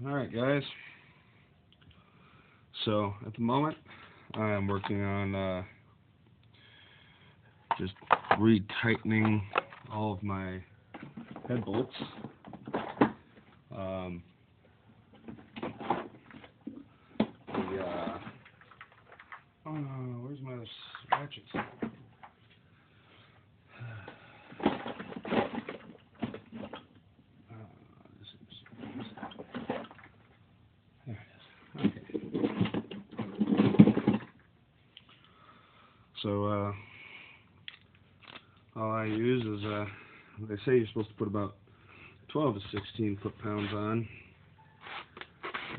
Alright guys, so at the moment I am working on just retightening all of my head bolts. Where's my ratchets? There it is. Okay. So all I use is they say you're supposed to put about 12 to 16 foot-pounds on.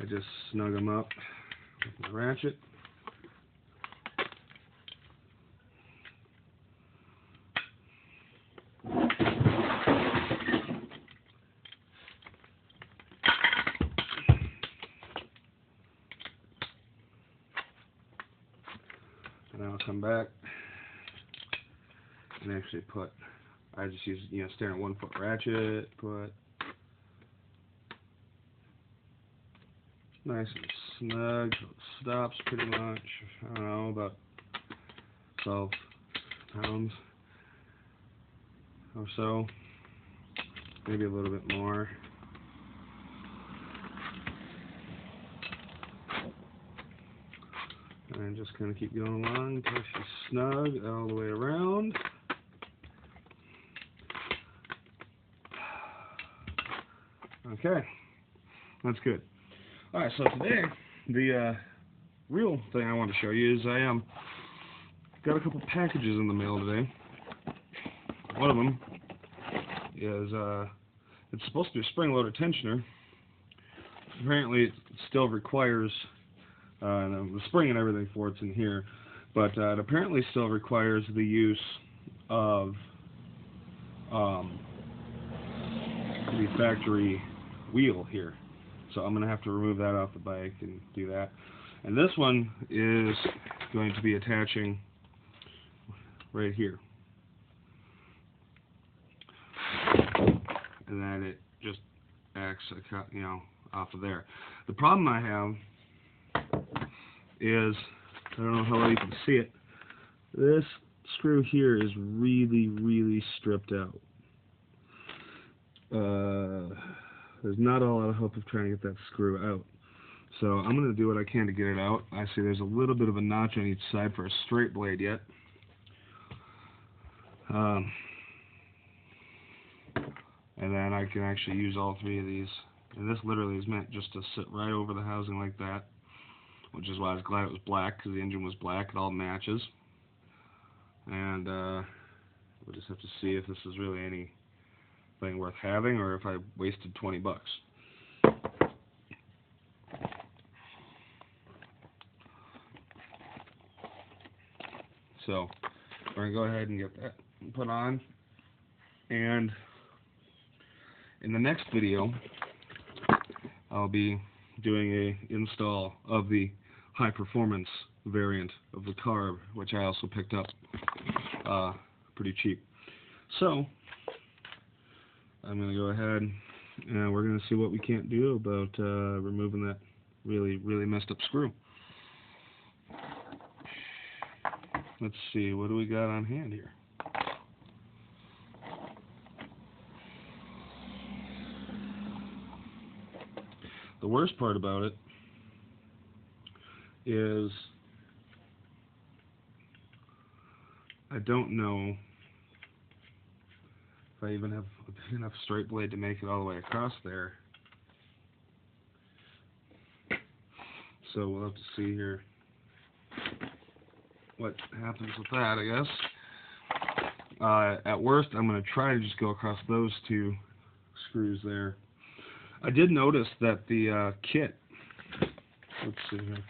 I just snug them up with my ratchet. And I'll come back and actually I just use, standard 1 foot ratchet, put nice and snug, so it stops pretty much, I don't know, about 12 pounds or so, maybe a little bit more. And just kind of keep going along until she's snug all the way around. Okay, that's good. Alright, so today, the real thing I want to show you is I got a couple packages in the mail today. One of them is, it's supposed to be a spring-loaded tensioner. Apparently it still requires the spring and everything for it's in here, but it apparently still requires the use of the factory wheel here. So I'm going to have to remove that off the bike and do that. And this one is going to be attaching right here. And then it just acts, off of there. The problem I have is, I don't know how well you can see it, this screw here is really, really stripped out. There's not a lot of hope of trying to get that screw out. So I'm going to do what I can to get it out. I see there's a little bit of a notch on each side for a straight blade yet. And then I can actually use all three of these. And this literally is meant just to sit right over the housing like that, which is why I was glad it was black, because the engine was black. It all matches. And we'll just have to see if this is really anything worth having, or if I wasted 20 bucks. So we're going to go ahead and get that put on. And in the next video, I'll be doing a install of the high performance variant of the carb, which I also picked up pretty cheap. So I'm going to go ahead and we're going to see what we can't do about removing that really, really messed up screw. Let's see, what do we got on hand here? The worst part about it is I don't know if I even have a big enough straight blade to make it all the way across there. So we'll have to see here what happens with that, I guess. At worst, I'm going to try to just go across those two screws there. I did notice that the kit, let's see here,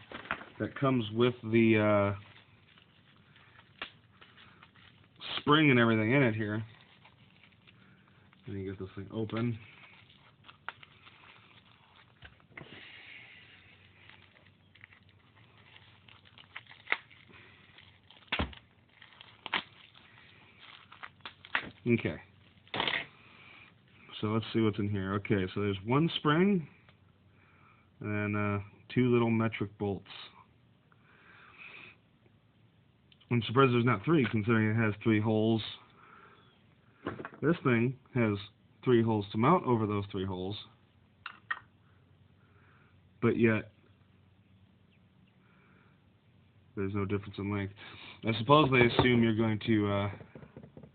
that comes with the spring and everything in it here. Let me get this thing open. Okay. So let's see what's in here. Okay, so there's one spring and then 2 little metric bolts. I'm surprised there's not 3, considering it has 3 holes. This thing has 3 holes to mount over those 3 holes, but yet there's no difference in length. I suppose they assume you're going to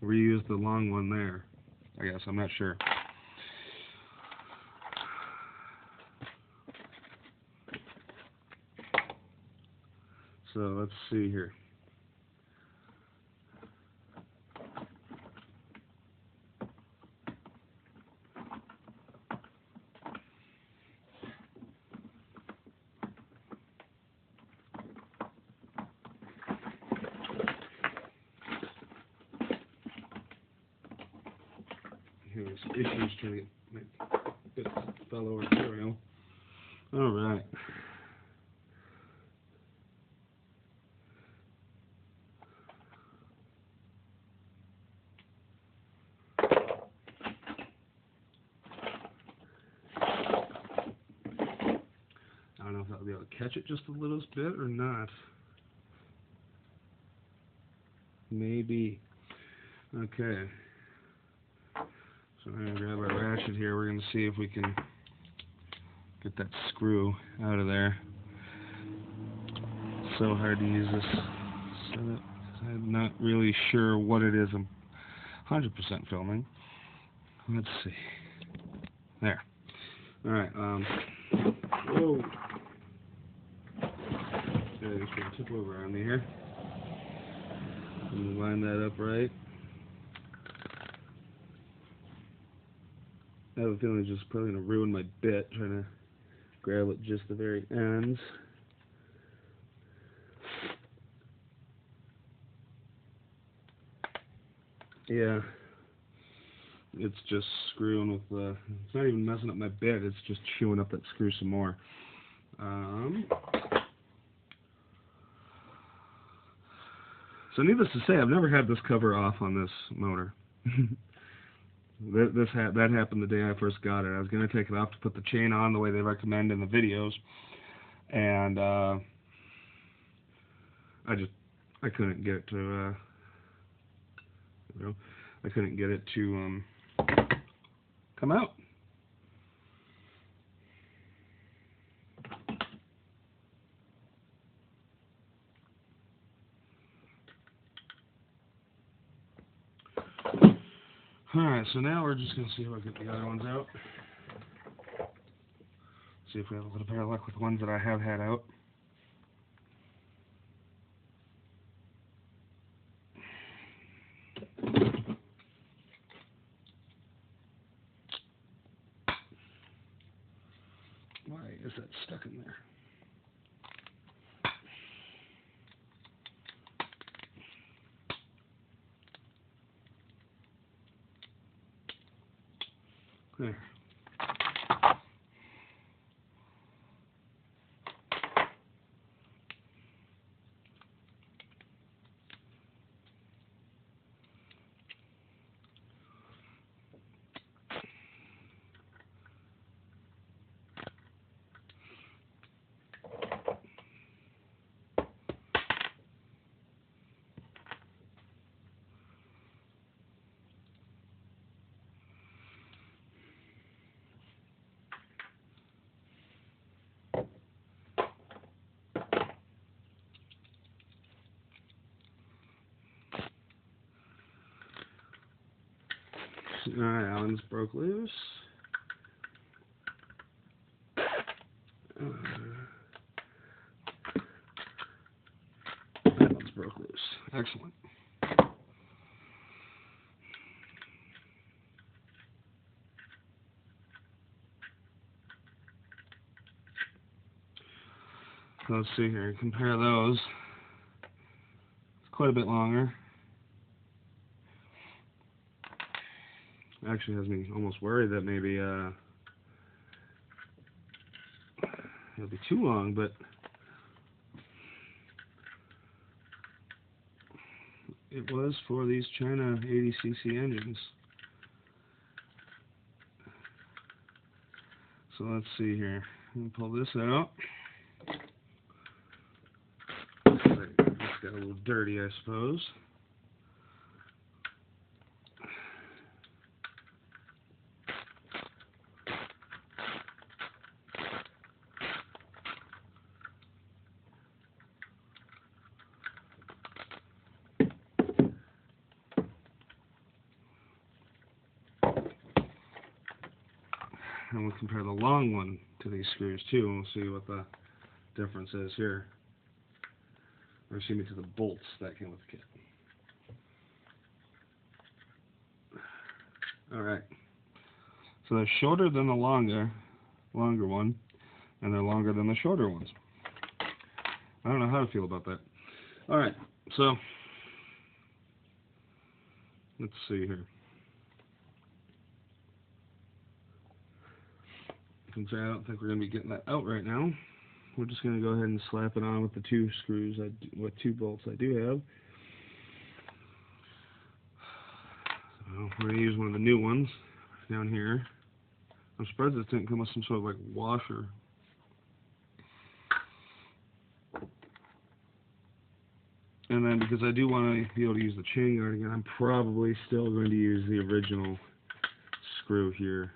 reuse the long one there. I guess, I'm not sure. So let's see here. Here's issues trying to make it fell over the rail. Alright. I don't know if I'll be able to catch it just a little bit or not. Maybe. Okay. So I'm going to grab our ratchet here. We're going to see if we can get that screw out of there. It's so hard to use this setup. I'm not really sure what it is I'm 100% filming. Let's see. There. Alright, whoa. Okay, just going to tip over on me here. And line that up right. I have a feeling it's just probably going to ruin my bit trying to grab at just the very ends. Yeah, it's just screwing with the, it's not even messing up my bit, it's just chewing up that screw some more. So needless to say, I've never had this cover off on this motor. That happened the day I first got it. I was going to take it off to put the chain on the way they recommend in the videos, and I couldn't get it to I couldn't get it to come out. Alright, so now we're just going to see if I can get the other ones out. See if we have a little better luck with the ones that I have had out. Why is that stuck in there? There. Alright, Allen's broke loose. That one's broke loose. Excellent. So let's see here. Compare those. It's quite a bit longer. Actually has me almost worried that maybe it'll be too long, but it was for these China 80cc engines. So let's see here. And pull this out. It's got a little dirty, I suppose. And we'll compare the long one to these screws too, and we'll see what the difference is here. Or excuse me, to the bolts that came with the kit. Alright. So they're shorter than the longer one, and they're longer than the shorter ones. I don't know how to feel about that. Alright, so let's see here. Since I don't think we're going to be getting that out right now, we're just going to go ahead and slap it on with the two screws, with 2 bolts I do have. So we're going to use one of the new ones down here. I'm surprised this didn't come with some sort of like washer. And then because I do want to be able to use the chain guard again, I'm probably still going to use the original screw here.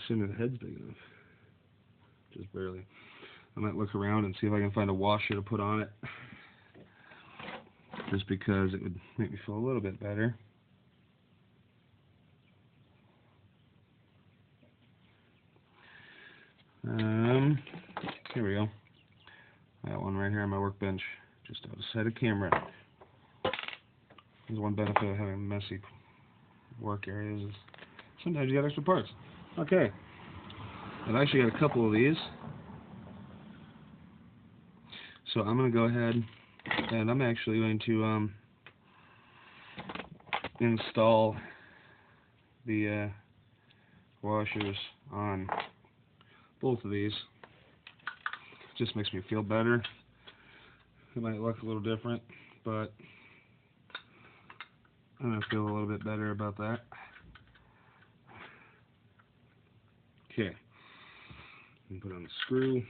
Assuming the head's big enough. Just barely. I might look around and see if I can find a washer to put on it. Just because it would make me feel a little bit better. Here we go. I got one right here on my workbench, just outside of camera. There's one benefit of having messy work areas is sometimes you got extra parts. Okay, I've actually got a couple of these, so I'm going to go ahead and I'm actually going to install the washers on both of these. Just makes me feel better. It might look a little different, but I'm going to feel a little bit better about that. Okay, and put on the screw.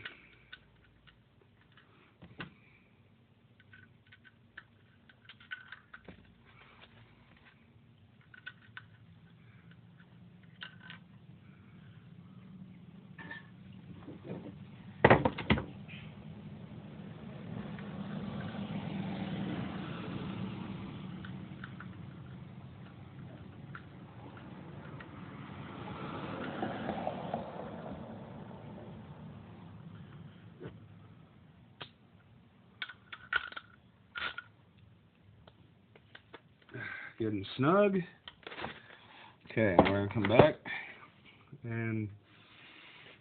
Good and snug. Okay, we're going to come back and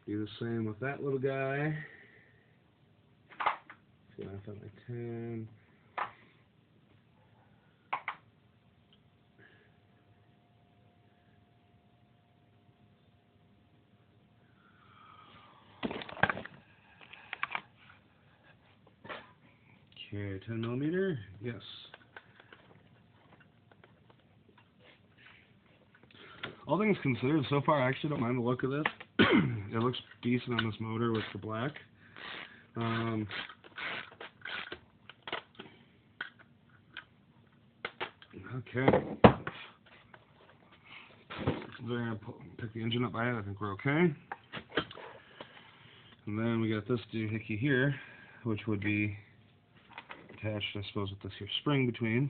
do the same with that little guy. See if I found my 10. Okay, 10 millimeter. Yes. All things considered, so far I actually don't mind the look of this. It looks decent on this motor with the black. Okay. So they're going to pick the engine up by it. I think we're okay. And then we got this doohickey here, which would be attached, I suppose, with this here spring between.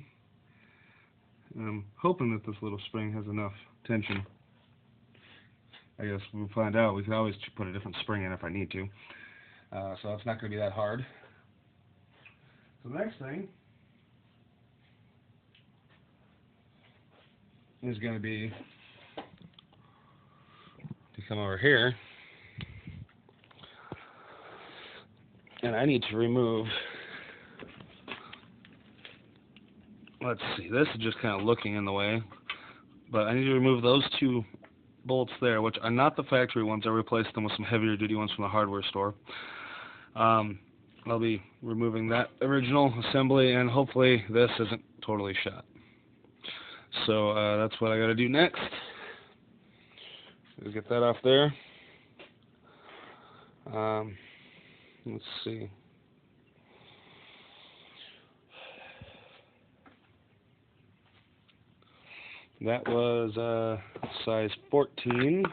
I'm hoping that this little spring has enough tension. I guess we'll find out. We can always put a different spring in if I need to. So it's not going to be that hard. So the next thing is going to be to come over here. And I need to remove, let's see, this is just kind of looking in the way, but I need to remove those 2 bolts there, which are not the factory ones. I replaced them with some heavier duty ones from the hardware store. I'll be removing that original assembly, and hopefully this isn't totally shot. So that's what I got to do next. We'll get that off there. Let's see. That was size 14.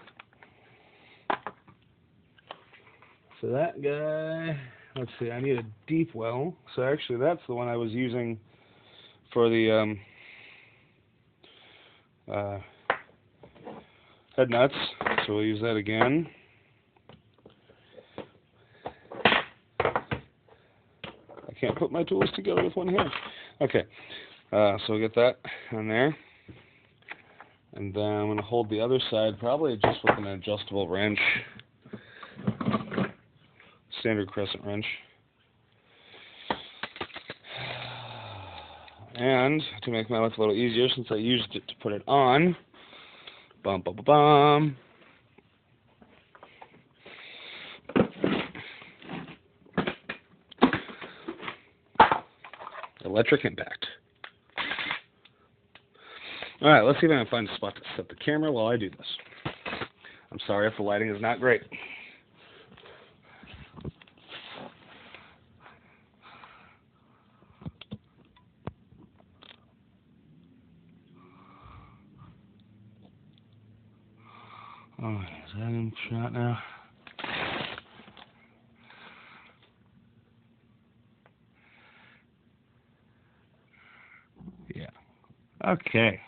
So that guy, let's see, I need a deep well. So actually that's the one I was using for the head nuts. So we'll use that again. I can't put my tools together with one hand. Okay, so we'll get that on there. And then I'm going to hold the other side, probably just with an adjustable wrench. Standard crescent wrench. And to make my life a little easier, since I used it to put it on, bum bum bum bum. Electric impact. Alright, let's see if I can find a spot to set the camera while I do this. I'm sorry if the lighting is not great. Oh, is that in shot now? Yeah. Okay.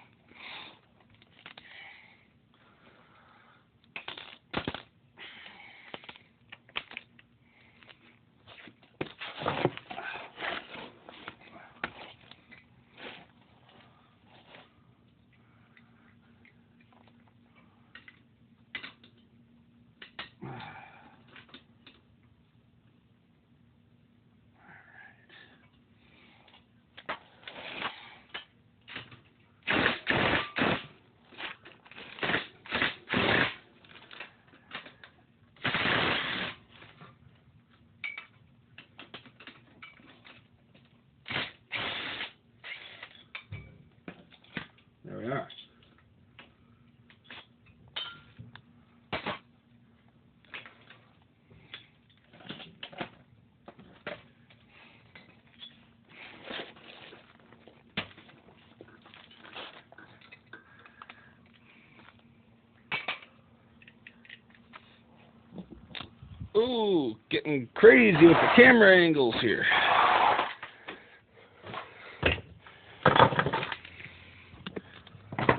There we are. Ooh, getting crazy with the camera angles here.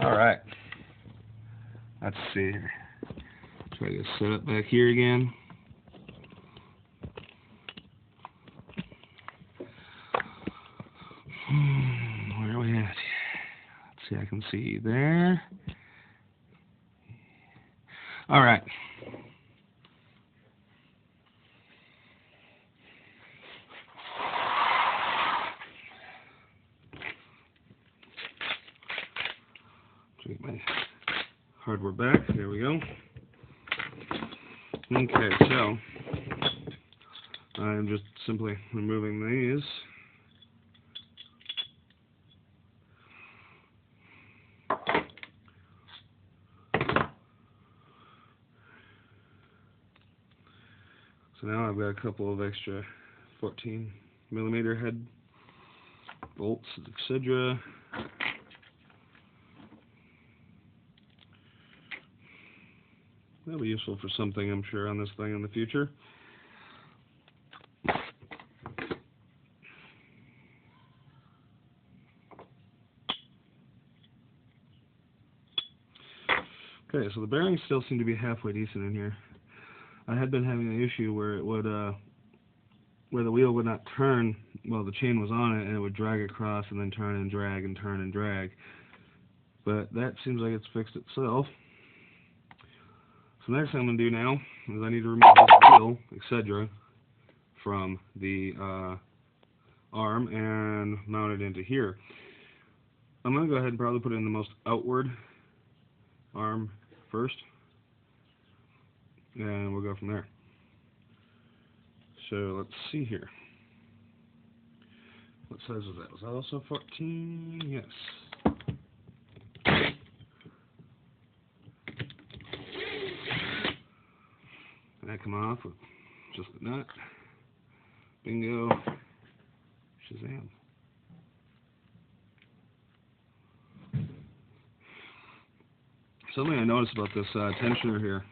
Alright. Let's see. Try to set it back here again. Where are we at? Let's see, I can see there. Alright. Get my hardware back. There we go. Okay, so I'm just simply removing these. So now I've got a couple of extra 14mm head bolts, etc. That'll be useful for something, I'm sure, on this thing in the future. Okay, so the bearings still seem to be halfway decent in here. I had been having an issue where it would, where the wheel would not turn while the chain was on it, and it would drag across and then turn and drag and turn and drag. But that seems like it's fixed itself. So next thing I'm going to do now is I need to remove this wheel, etc., from the arm and mount it into here. I'm going to go ahead and probably put it in the most outward arm first, and we'll go from there. So let's see here. What size was that? Was that also 14? Yes. That come off with just the nut. Bingo. Shazam. Something I noticed about this tensioner here.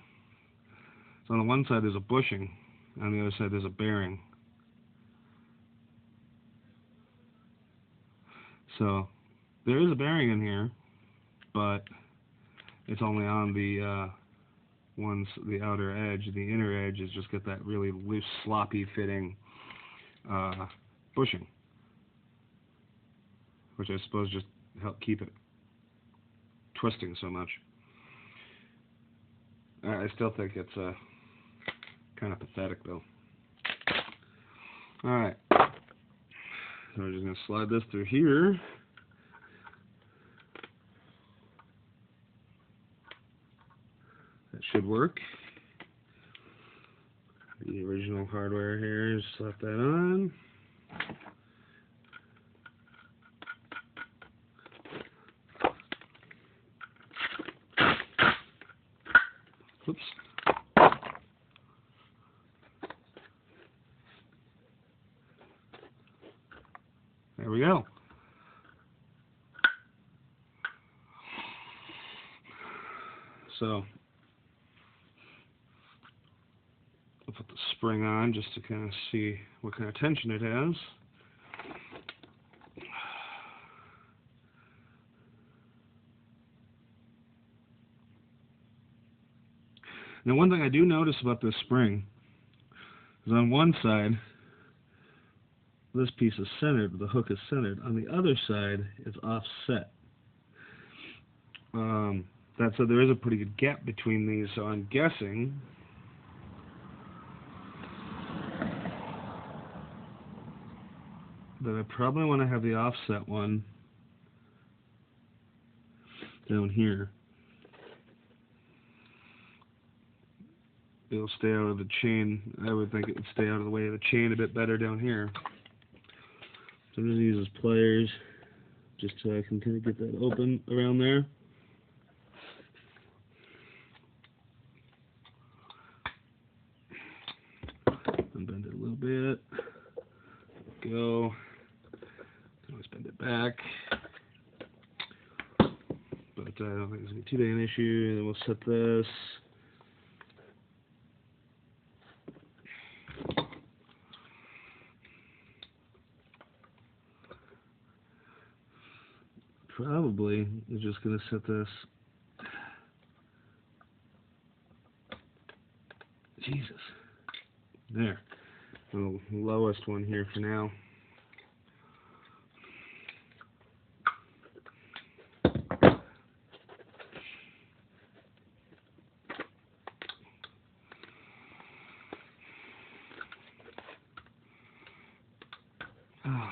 So on the one side there's a bushing, on the other side there's a bearing. So there is a bearing in here, but it's only on the the outer edge. The inner edge has just got that really loose, sloppy fitting bushing, which I suppose just help keep it twisting so much. I still think it's kind of pathetic though. Alright, so we're just going to slide this through here. That should work. The original hardware here, just slap that on. Oops. There we go. So I'll put the spring on just to kind of see what kind of tension it has. Now, one thing I do notice about this spring is on one side, this piece is centered, the hook is centered. On the other side, it's offset. So there is a pretty good gap between these, so I'm guessing that I probably want to have the offset one down here. It'll stay out of the chain. I would think it would stay out of the way of the chain a bit better down here. So I'm going to use these pliers just so I can kind of get that open around there. Unbend it a little bit. Go. Always bend it back. But I don't think it's going to be too big an issue. And then we'll set this. Probably is just going to set this. Jesus. There. The lowest one here for now. Oh,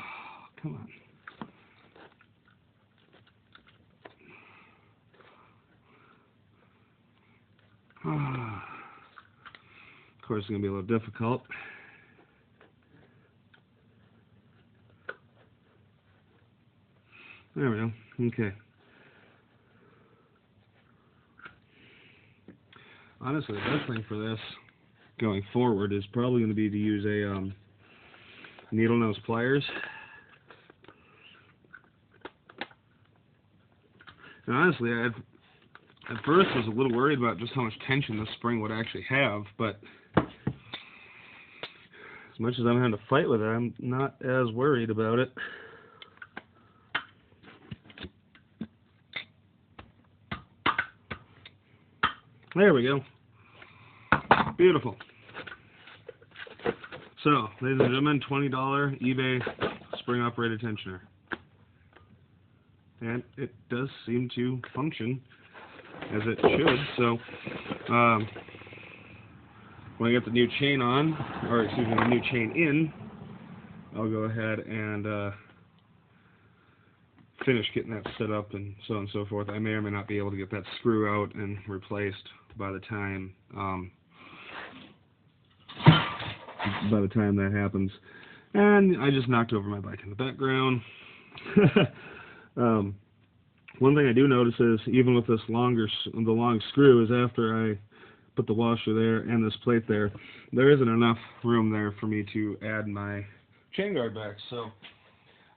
come on. Of course, it's going to be a little difficult. There we go. Okay. Honestly, the best thing for this going forward is probably going to be to use a needle nose pliers. And honestly, at first I was a little worried about just how much tension this spring would actually have, but as much as I'm having to fight with it, I'm not as worried about it. There we go. Beautiful. So, ladies and gentlemen, $20 eBay spring-operated tensioner. And it does seem to function as it should. So, when I get the new chain on, or excuse me, the new chain in, I'll go ahead and finish getting that set up and so on and so forth. I may or may not be able to get that screw out and replaced by the time that happens. And I just knocked over my bike in the background. One thing I do notice is, even with this the long screw, is after I put the washer there and this plate there, there isn't enough room there for me to add my chain guard back. So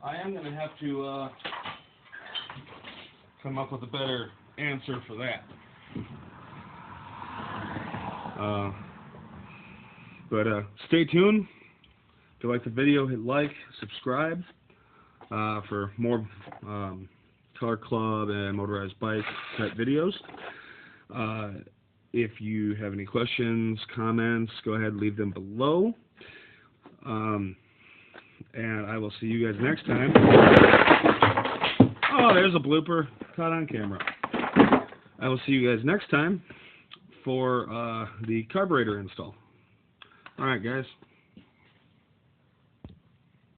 I am going to have to come up with a better answer for that. But stay tuned. If you like the video, hit like, subscribe for more car club and motorized bike type videos. If you have any questions, comments, go ahead and leave them below. And I will see you guys next time. Oh, there's a blooper caught on camera. I will see you guys next time for the carburetor install. Alright, guys.